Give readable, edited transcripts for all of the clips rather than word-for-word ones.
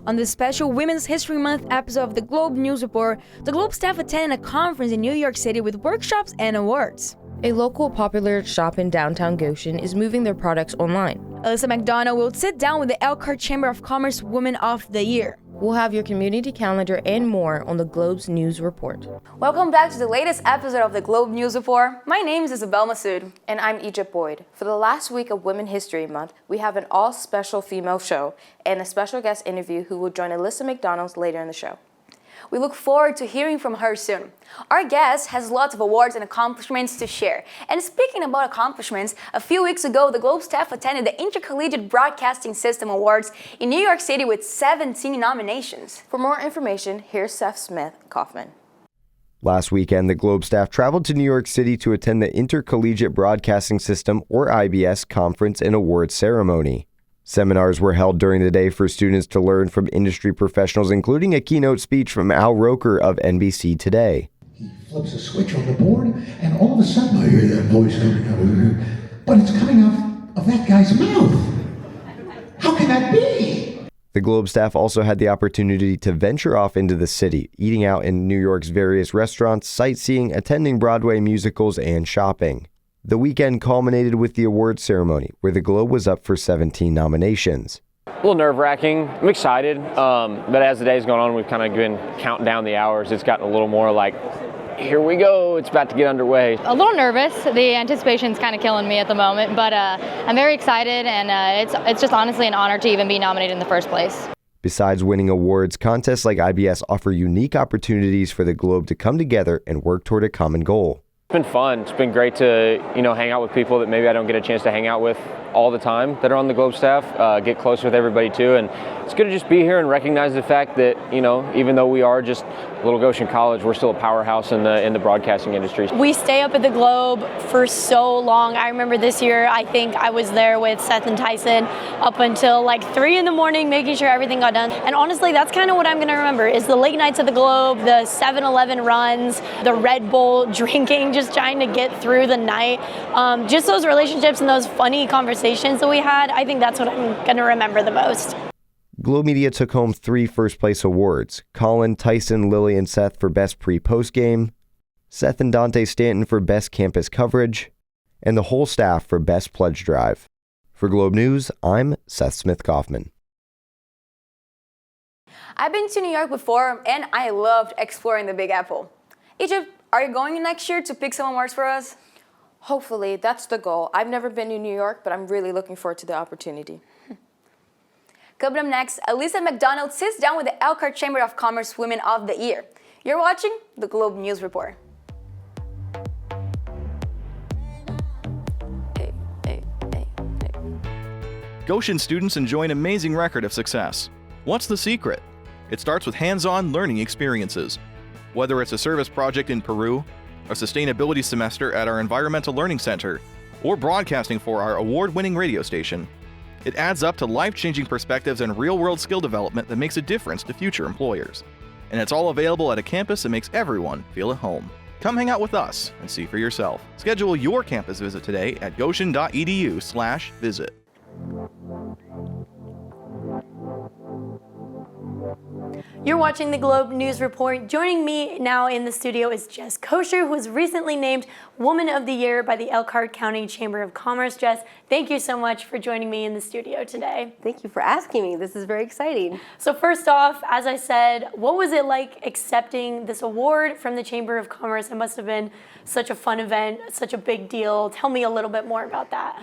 On this special Women's History Month episode of the Globe News Report, the Globe staff attended a conference in New York City with workshops and awards. A local popular shop in downtown Goshen is moving their products online. Alyssa McDonald will sit down with the Elkhart Chamber of Commerce Women of the Year. We'll have your community calendar and more on the Globe's News Report. Welcome back to the latest episode of the Globe News Report. My name is Isabel Massud. And I'm Egypt Boyd. For the last week of Women's History Month, we have an all-special female show and a special guest interview who will join Alyssa McDonald later in the show. We look forward to hearing from her soon. Our guest has lots of awards and accomplishments to share. And speaking about accomplishments, a few weeks ago, the Globe staff attended the Intercollegiate Broadcasting System Awards in New York City with 17 nominations. For more information, here's Seth Smith Kauffman. Last weekend, the Globe staff traveled to New York City to attend the Intercollegiate Broadcasting System, or IBS, conference and awards ceremony. Seminars were held during the day for students to learn from industry professionals, including a keynote speech from Al Roker of NBC Today. He flips a switch on the board, and all of a sudden I hear that voice coming out of here, but it's coming out of that guy's mouth. How can that be? The Globe staff also had the opportunity to venture off into the city, eating out in New York's various restaurants, sightseeing, attending Broadway musicals, and shopping. The weekend culminated with the awards ceremony, where the Globe was up for 17 nominations. A little nerve-wracking. I'm excited, but as the day's gone on, we've kind of been counting down the hours. It's gotten a little more like, here we go, it's about to get underway. A little nervous. The anticipation's kind of killing me at the moment, but I'm very excited, and it's just honestly an honor to even be nominated in the first place. Besides winning awards, contests like IBS offer unique opportunities for the Globe to come together and work toward a common goal. It's been fun. It's been great to, hang out with people that maybe I don't get a chance to hang out with all the time that are on the Globe staff, get close with everybody too. And it's good to just be here and recognize the fact that, even though we are just Little Goshen College, we're still a powerhouse in the broadcasting industry. We stay up at the Globe for so long. I remember this year, I think I was there with Seth and Tyson up until like 3 in the morning, making sure everything got done. And honestly, that's kind of what I'm going to remember is the late nights at the Globe, the 7-Eleven runs, the Red Bull drinking, just trying to get through the night. Just those relationships and those funny conversations that we had, I think that's what I'm going to remember the most. Globe Media took home 3 first-place awards: Colin, Tyson, Lily, and Seth for Best Pre-Post Game, Seth and Dante Stanton for Best Campus Coverage, and the whole staff for Best Pledge Drive. For Globe News, I'm Seth Smith Kauffman. I've been to New York before, and I loved exploring the Big Apple. Egypt, are you going next year to pick some awards for us? Hopefully, that's the goal. I've never been to New York, but I'm really looking forward to the opportunity. Coming up next, Alyssa McDonald sits down with the Elkhart Chamber of Commerce Women of the Year. You're watching the Globe News Report. Goshen students enjoy an amazing record of success. What's the secret? It starts with hands-on learning experiences. Whether it's a service project in Peru, a sustainability semester at our Environmental Learning Center, or broadcasting for our award-winning radio station, it adds up to life-changing perspectives and real-world skill development that makes a difference to future employers. And it's all available at a campus that makes everyone feel at home. Come hang out with us and see for yourself. Schedule your campus visit today at goshen.edu/visit. You're watching the Globe News Report. Joining me now in the studio is Jess Kosher, who was recently named Woman of the Year by the Elkhart County Chamber of Commerce. Jess, thank you so much for joining me in the studio today. Thank you for asking me. This is very exciting. So first off, as I said, what was it like accepting this award from the Chamber of Commerce? It must have been such a fun event, such a big deal. Tell me a little bit more about that.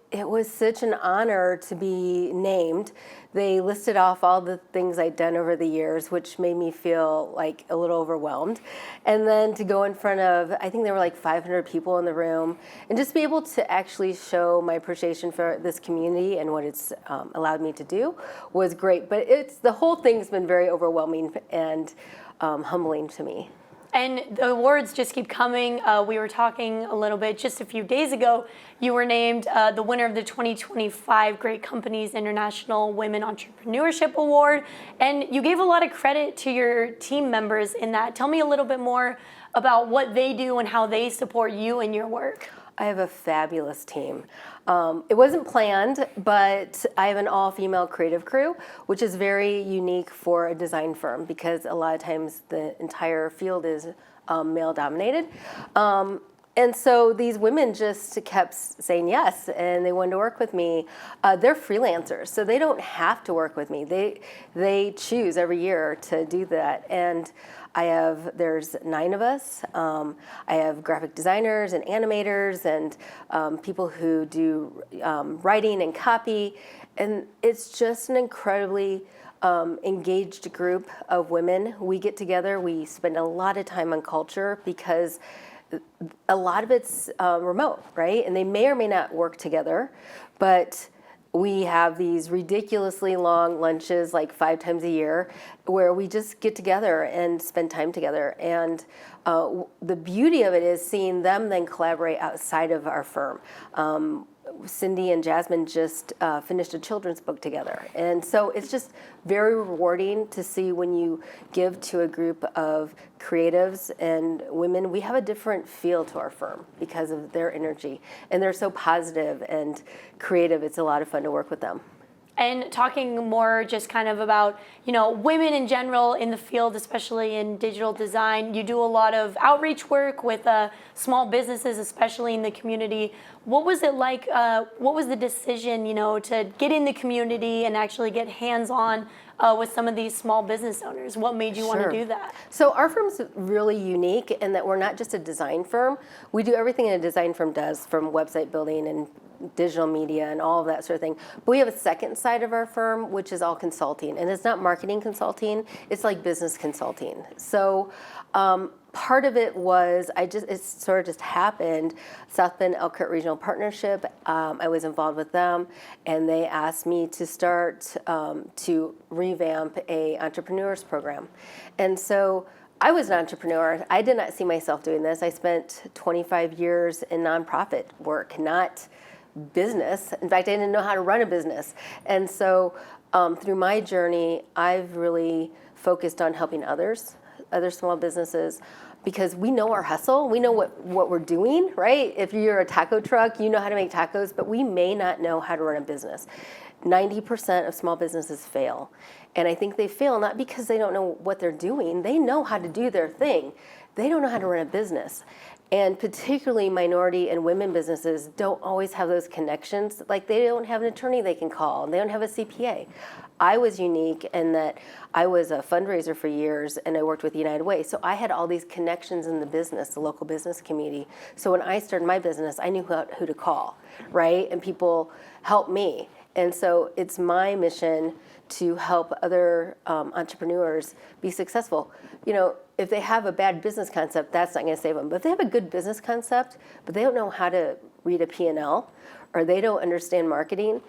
It was such an honor to be named. They listed off all the things I'd done over the years, which made me feel like a little overwhelmed. And then to go in front of, I think there were like 500 people in the room, and just be able to actually show my appreciation for this community and what it's allowed me to do was great. But the whole thing's been very overwhelming and humbling to me. And the awards just keep coming. We were talking a little bit just a few days ago. You were named the winner of the 2025 Great Companies International Women Entrepreneurship Award. And you gave a lot of credit to your team members in that. Tell me a little bit more about what they do and how they support you in your work. I have a fabulous team. It wasn't planned, but I have an all-female creative crew, which is very unique for a design firm because a lot of times the entire field is male-dominated. And so these women just kept saying yes, and they wanted to work with me. They're freelancers, so they don't have to work with me. They choose every year to do that. And there's 9 of us. I have graphic designers and animators and people who do writing and copy. And it's just an incredibly engaged group of women. We get together, we spend a lot of time on culture because a lot of it's remote, right? And they may or may not work together, but we have these ridiculously long lunches, like 5 times a year, where we just get together and spend time together. And the beauty of it is seeing them then collaborate outside of our firm. Cindy and Jasmine just finished a children's book together. And so it's just very rewarding to see when you give to a group of creatives and women. We have a different feel to our firm because of their energy. And they're so positive and creative. It's a lot of fun to work with them. And talking more just kind of about, women in general in the field, especially in digital design, you do a lot of outreach work with small businesses, especially in the community. What was it like, what was the decision, to get in the community and actually get hands-on with some of these small business owners? What made you want to do that? So our firm's really unique in that we're not just a design firm. We do everything a design firm does, from website building and digital media and all of that sort of thing. But we have a second side of our firm, which is all consulting. And it's not marketing consulting, it's like business consulting. So part of it was, it sort of just happened. South Bend Elkhart Regional Partnership, I was involved with them, and they asked me to start to revamp a entrepreneurs program. And so I was an entrepreneur. I did not see myself doing this. I spent 25 years in nonprofit work, not business. In fact, I didn't know how to run a business. And so through my journey, I've really focused on helping other small businesses, because we know our hustle. We know what we're doing, right? If you're a taco truck, you know how to make tacos, but we may not know how to run a business. 90% of small businesses fail. And I think they fail not because they don't know what they're doing. They know how to do their thing. They don't know how to run a business. And particularly minority and women businesses don't always have those connections. Like, they don't have an attorney they can call. They don't have a CPA. I was unique in that I was a fundraiser for years, and I worked with United Way. So I had all these connections in the business, the local business community. So when I started my business, I knew who to call, right? And people helped me. And so it's my mission to help other entrepreneurs be successful. If they have a bad business concept, that's not going to save them. But if they have a good business concept, but they don't know how to read a P&L, or they don't understand marketing,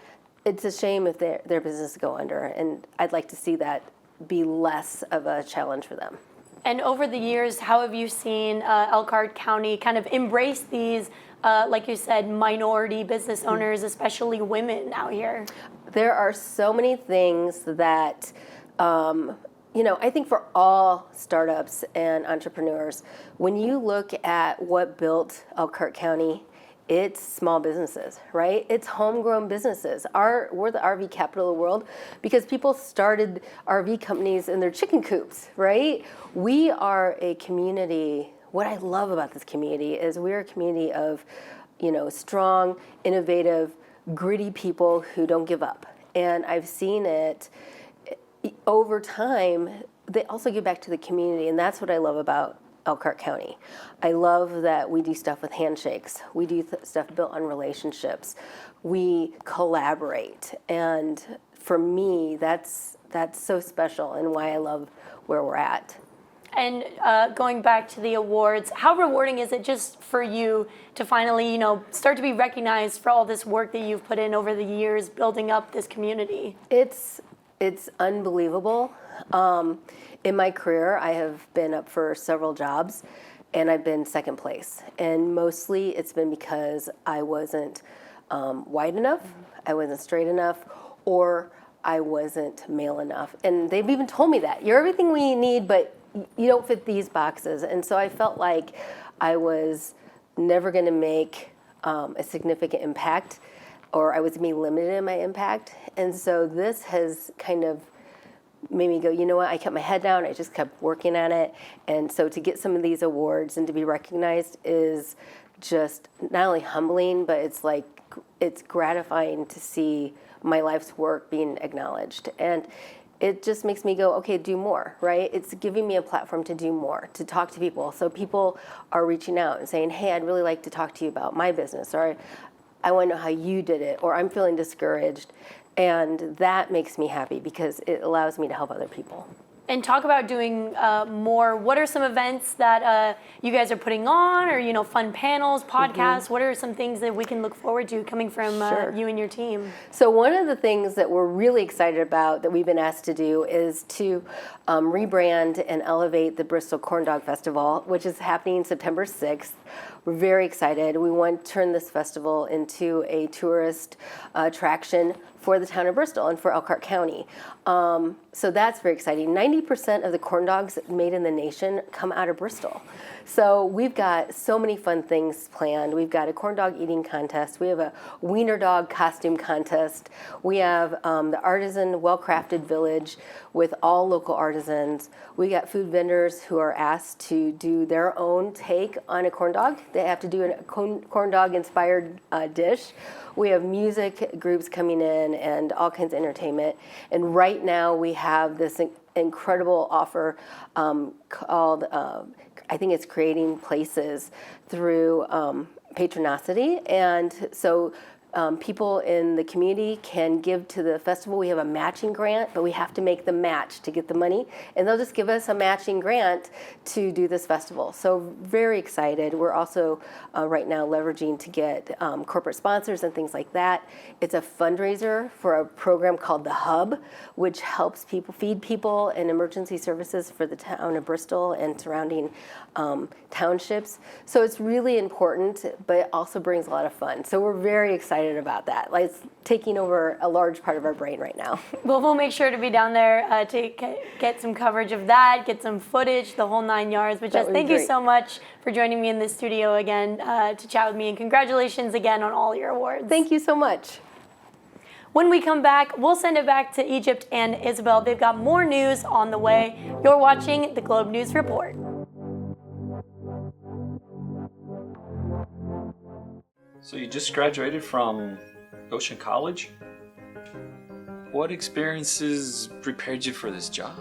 it's a shame if their business go under. And I'd like to see that be less of a challenge for them. And over the years, how have you seen Elkhart County kind of embrace these, like you said, minority business owners, especially women out here? There are so many things that, I think for all startups and entrepreneurs, when you look at what built Elkhart County, it's small businesses, right? It's homegrown businesses. We're the RV capital of the world because people started RV companies in their chicken coops, right? We are a community. What I love about this community is we're a community of, strong, innovative, gritty people who don't give up. And I've seen it over time. They also give back to the community, and that's what I love about Elkhart County. I love that we do stuff with handshakes. We do stuff built on relationships. We collaborate, and for me, that's so special and why I love where we're at. And going back to the awards, how rewarding is it just for you to finally, start to be recognized for all this work that you've put in over the years, building up this community? It's unbelievable. In my career, I have been up for several jobs, and I've been second place. And mostly it's been because I wasn't wide enough, I wasn't straight enough, or I wasn't male enough. And they've even told me that. You're everything we need, but you don't fit these boxes. And so I felt like I was never going to make a significant impact, or I was being limited in my impact. And so this has kind of made me go, you know what, I kept my head down, I just kept working on it. And so to get some of these awards and to be recognized is just not only humbling, but it's gratifying to see my life's work being acknowledged. And it just makes me go, okay, do more, right? It's giving me a platform to do more, to talk to people. So people are reaching out and saying, hey, I'd really like to talk to you about my business, or I want to know how you did it, or I'm feeling discouraged. And that makes me happy because it allows me to help other people. And talk about doing more. What are some events that you guys are putting on, or fun panels, podcasts? What are some things that we can look forward to coming from you and your team? So one of the things that we're really excited about that we've been asked to do is to rebrand and elevate the Bristol Corn Dog Festival, which is happening September 6th. We're very excited. We want to turn this festival into a tourist attraction for the town of Bristol and for Elkhart County. So that's very exciting. 90% of the corn dogs made in the nation come out of Bristol. So we've got so many fun things planned. We've got a corn dog eating contest. We have a wiener dog costume contest. We have the artisan well-crafted village with all local artisans. We got food vendors who are asked to do their own take on a corn dog. They have to do a corn dog inspired dish. We have music groups coming in and all kinds of entertainment. And right now we have this incredible offer called, I think it's Creating Places through Patronicity. And so people in the community can give to the festival. We have a matching grant, but we have to make the match to get the money. And they'll just give us a matching grant to do this festival. So very excited. We're also right now leveraging to get corporate sponsors and things like that. It's a fundraiser for a program called The Hub, which helps people feed people and emergency services for the town of Bristol and surrounding townships. So it's really important, but it also brings a lot of fun. So we're very excited about that. Like, it's taking over a large part of our brain right now. Well, we'll make sure to be down there to get some coverage of that, get some footage, the whole 9 yards. But just thank you so much for joining me in the studio again to chat with me, and congratulations again on all your awards. Thank you so much. When we come back, we'll send it back to Egypt and Isabel. They've got more news on the way. You're watching the Globe News Report. So you just graduated from Goshen College? What experiences prepared you for this job?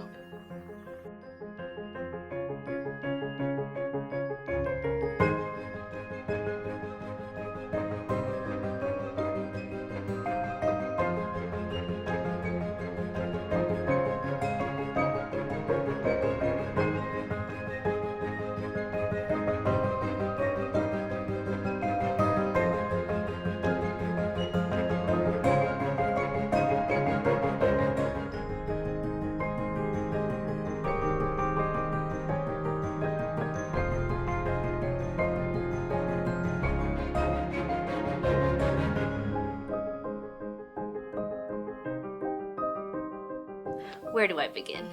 Where do I begin?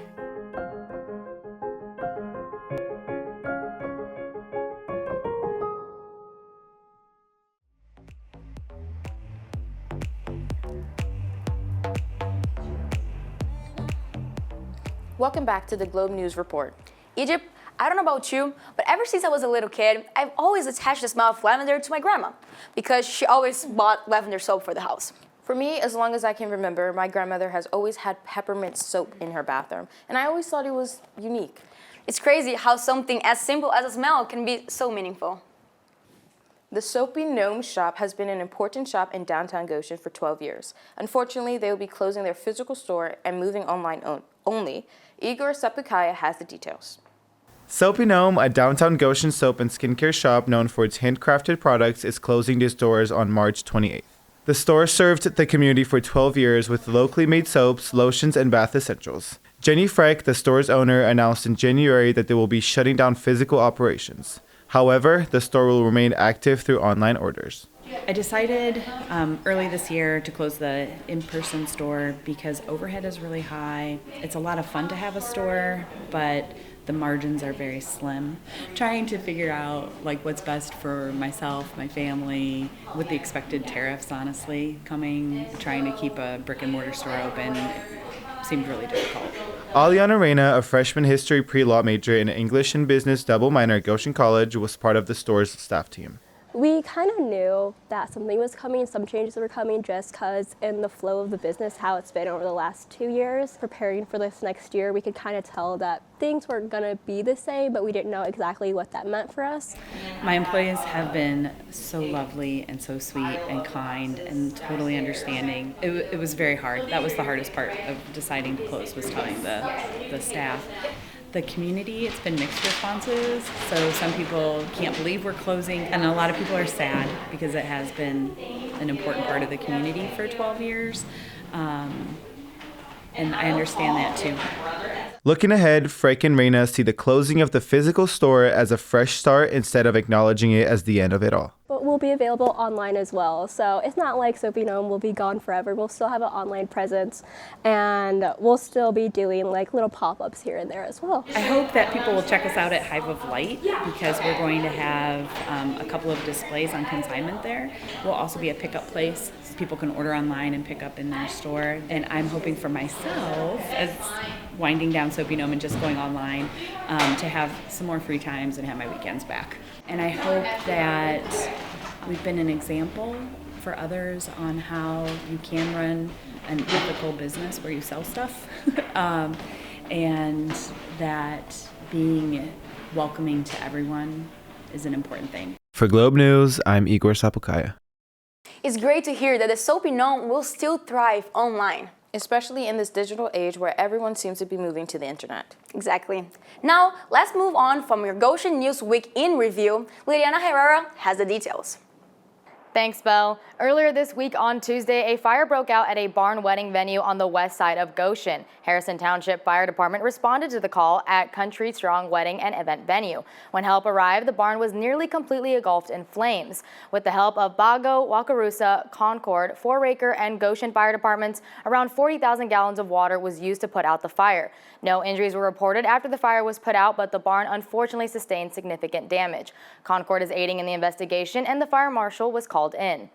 Welcome back to the Globe News Report. Egypt, I don't know about you, but ever since I was a little kid, I've always attached the smell of lavender to my grandma because she always bought lavender soap for the house. For me, as long as I can remember, my grandmother has always had peppermint soap in her bathroom, and I always thought it was unique. It's crazy how something as simple as a smell can be so meaningful. The Soapy Gnome shop has been an important shop in downtown Goshen for 12 years. Unfortunately, they will be closing their physical store and moving online only. Igor Sapucaia has the details. Soapy Gnome, a downtown Goshen soap and skincare shop known for its handcrafted products, is closing its doors on March 28th. The store served the community for 12 years with locally made soaps, lotions, and bath essentials. Jenny Freck, the store's owner, announced in January that they will be shutting down physical operations. However, the store will remain active through online orders. I decided early this year to close the in-person store because overhead is really high. It's a lot of fun to have a store, but the margins are very slim. Trying to figure out what's best for myself, my family, with the expected tariffs honestly coming, trying to keep a brick and mortar store open seemed really difficult. Liliana Herrera, a freshman history pre-law major and English and business double minor at Goshen College, was part of the store's staff team. We kind of knew that something was coming, some changes were coming just because in the flow of the business, how it's been over the last 2 years. Preparing for this next year, we could kind of tell that things weren't going to be the same, but we didn't know exactly what that meant for us. My employees have been so lovely and so sweet and kind and totally understanding. It was very hard. That was the hardest part of deciding to close, was telling the staff. The community, it's been mixed responses. So some people can't believe we're closing, and a lot of people are sad because it has been an important part of the community for 12 years. And I understand that too. Looking ahead, Frank and Reina see the closing of the physical store as a fresh start instead of acknowledging it as the end of it all. But we'll be available online as well. So it's not like Soapy Gnome will be gone forever. We'll still have an online presence, and we'll still be doing little pop-ups here and there as well. I hope that people will check us out at Hive of Light because we're going to have a couple of displays on consignment there. We'll also be a pickup place. People can order online and pick up in their store. And I'm hoping for myself, as winding down Soapy Gnome and just going online, to have some more free times and have my weekends back. And I hope that we've been an example for others on how you can run an ethical business where you sell stuff, and that being welcoming to everyone is an important thing. For Globe News, I'm Igor Sapucaia. It's great to hear that the Soapy Gnome will still thrive online. Especially in this digital age where everyone seems to be moving to the internet. Exactly. Now, let's move on from your Goshen News Week in review. Liliana Herrera has the details. Thanks, Belle. Earlier this week on Tuesday, a fire broke out at a barn wedding venue on the west side of Goshen. Harrison Township Fire Department responded to the call at Country Strong Wedding and Event Venue. When help arrived, the barn was nearly completely engulfed in flames. With the help of Bago, Wakarusa, Concord, Four-Acre, and Goshen Fire Departments, around 40,000 gallons of water was used to put out the fire. No injuries were reported after the fire was put out, but the barn unfortunately sustained significant damage. Concord is aiding in the investigation, and the fire marshal was called in.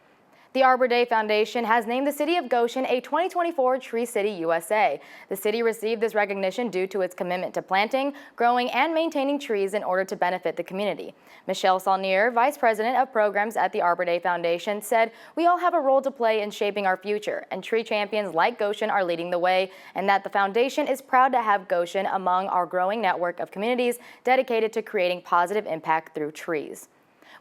The Arbor Day Foundation has named the city of Goshen a 2024 Tree City USA. The city received this recognition due to its commitment to planting, growing, and maintaining trees in order to benefit the community. Michelle Saulnier, Vice President of Programs at the Arbor Day Foundation, said, "We all have a role to play in shaping our future, and tree champions like Goshen are leading the way, and that the foundation is proud to have Goshen among our growing network of communities dedicated to creating positive impact through trees."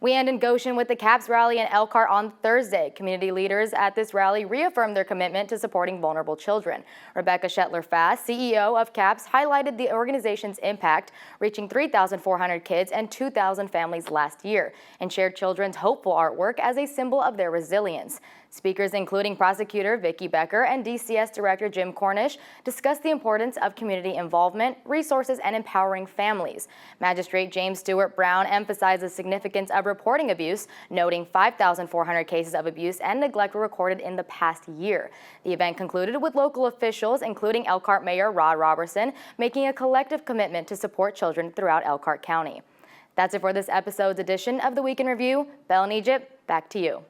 We end in Goshen with the CAPS rally in Elkhart on Thursday. Community leaders at this rally reaffirmed their commitment to supporting vulnerable children. Rebecca Shetler-Fass, CEO of CAPS, highlighted the organization's impact, reaching 3,400 kids and 2,000 families last year, and shared children's hopeful artwork as a symbol of their resilience. Speakers including prosecutor Vicki Becker and DCS Director Jim Cornish discussed the importance of community involvement, resources, and empowering families. Magistrate James Stewart Brown emphasized the significance of reporting abuse, noting 5,400 cases of abuse and neglect were recorded in the past year. The event concluded with local officials, including Elkhart Mayor Rod Robertson, making a collective commitment to support children throughout Elkhart County. That's it for this episode's edition of the Week in Review. Belle and Egypt, back to you.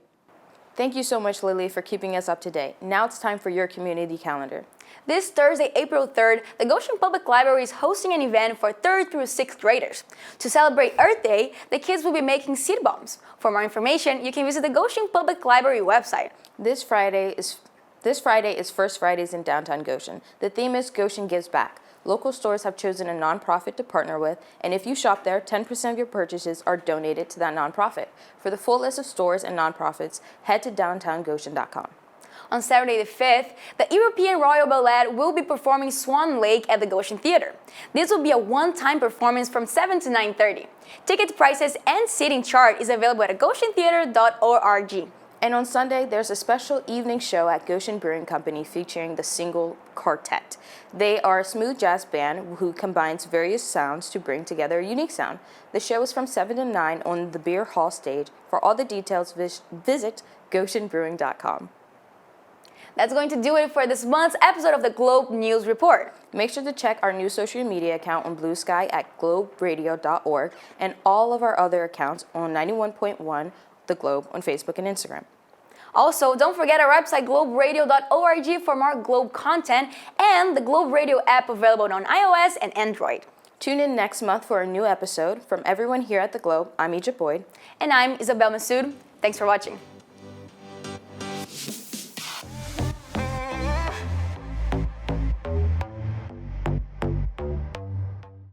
Thank you so much, Lily, for keeping us up to date. Now it's time for your community calendar. This Thursday, April 3rd, the Goshen Public Library is hosting an event for 3rd through 6th graders. To celebrate Earth Day, the kids will be making seed bombs. For more information, you can visit the Goshen Public Library website. This Friday is First Fridays in downtown Goshen. The theme is Goshen Gives Back. Local stores have chosen a nonprofit to partner with, and if you shop there, 10% of your purchases are donated to that nonprofit. For the full list of stores and nonprofits, head to downtowngoshen.com. On Saturday the 5th, the European Royal Ballet will be performing Swan Lake at the Goshen Theater. This will be a one-time performance from 7 to 9:30. Ticket prices and seating chart is available at goshentheater.org. And on Sunday, there's a special evening show at Goshen Brewing Company featuring the Single Quartet. They are a smooth jazz band who combines various sounds to bring together a unique sound. The show is from 7 to 9 on the Beer Hall stage. For all the details, visit goshenbrewing.com. That's going to do it for this month's episode of the Globe News Report. Make sure to check our new social media account on Bluesky at globeradio.org and all of our other accounts on 91.1 The Globe on Facebook and Instagram. Also, don't forget our website, globeradio.org, for more Globe content and the Globe Radio app available on iOS and Android. Tune in next month for a new episode. From everyone here at The Globe, I'm Egypt Boyd. And I'm Isabel Massud. Thanks for watching.